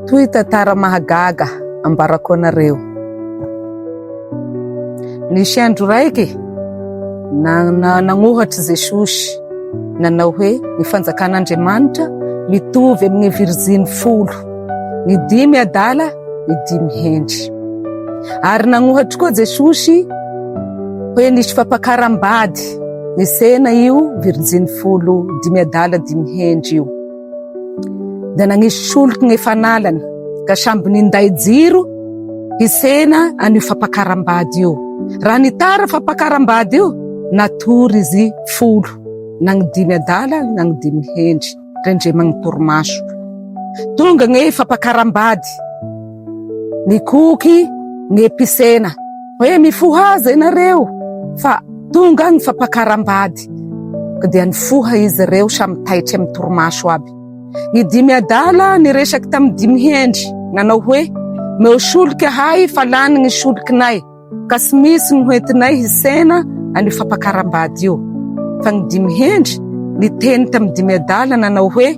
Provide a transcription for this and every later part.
Toy tantara mahagaga ambarako anareo. Nisy andro raiky nanohatra Jesosy nanao hoe ny fanjakan'Andriamanitra mitovy amin'ny Virginy 10, ny 5 adala, ny 5 hendry. Ary nanohatra koa Jesosy hoe nisy fampakaram-bady nisena io Virginy 10, 5 adala, 5 hendry io. Da nagnisy soloko ny fanalany ka samby ninday jiro hisena an'io fampakaram-bady io. Raha nitara fampakaram-bady io natory izy 10, nang 5 adala, nang 5 hendry, rendre magnitorimaso. Tonga ny fampakaram-bady nikoky ny episena hoe mifohaza inareo fa tonga ny fampakaram-bady. Dia nifoha izy reo samy taitry amin'ny torimaso aby. Ny 5 adala niresaky tamy 5 hendry nanao hoe meo solika hay fa lany ny solikinay ka sy misy ny hoentinay hisena any fampakaram-bady io. Fa ny 5 hendry niteny tamy 5 adala nanao hoe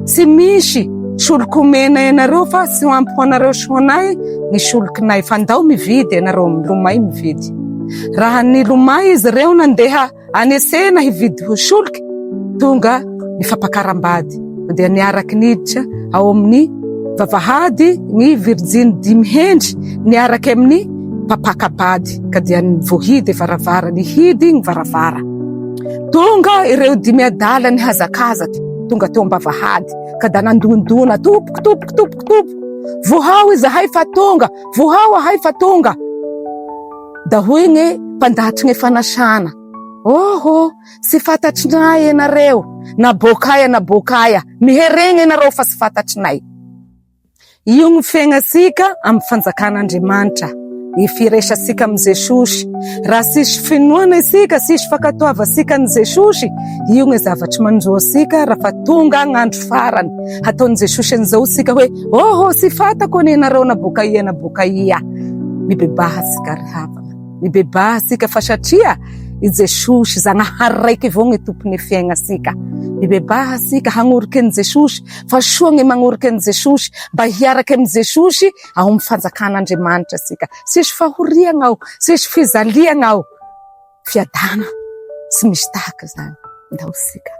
sy misy soliko mena ianareo fa sy ampy ho anareo sy ho anay ny solikinay fa ndao mividy ianareo milomay mividy. Raha nilomay izy reo nandeha anesena hividy ho soliky tonga ny fampakaram-bady. Dia niaraky niditra ao amin'ny vavahady ny Virginy 5 hendry niaraky amin'ny papakabady ka dia nivohidy varavara, nihidy ny varavara. Tonga ireo 5 adala ny hazakazaky tonga teo ambavahady ka da nandondona tompoko. Vohao izy hay fa tonga, vohao hay fa tonga. Da hoy ny mpandatry ny fanasana. Sy fatatrinay ianareo, nabokaya, miherena ianareo fa sy fatatrinay. Io ny fiainasika amin'ny fanjakan'Andriamanitra, ny firesasika amin'ny Jesosy. Raha sisy finoana isika, sisy fakatoavasika ny Jesosy, io ny zavatry manjoasika raha fa tonga gn'andro farany. Ataon'i Jesosy an'izao sika hoe sy fatako ny ianareo nabokaia. Mibebaha sika rehavana, mibebaha sika fa satria i Jesosy Zagnahary raiky avao ny tompony fiainasika. Mibebaha sika hagnoriky ny Jesosy fa soa ny magnoriky ny Jesosy mba hiaraky amin'ny Jesosy ao amin'ny fanjakan'Andriamanitra sika. Sisy fahoriana ao, sisy fizaliana ao. Fiadana sy misy tahaka zany. Ndao sika,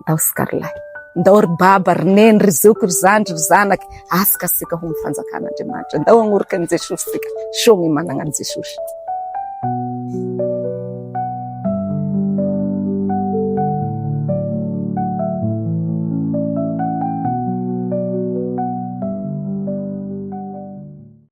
ndao sika rolahy, ndao ry baba, ry neny, ry zoky, ry zandry, ry zanaky, asika sika ho amin'ny fanjakan'Andriamanitra. Ndao hagnoriky ny Jesosy sika, soa ny manana ny Jesosy.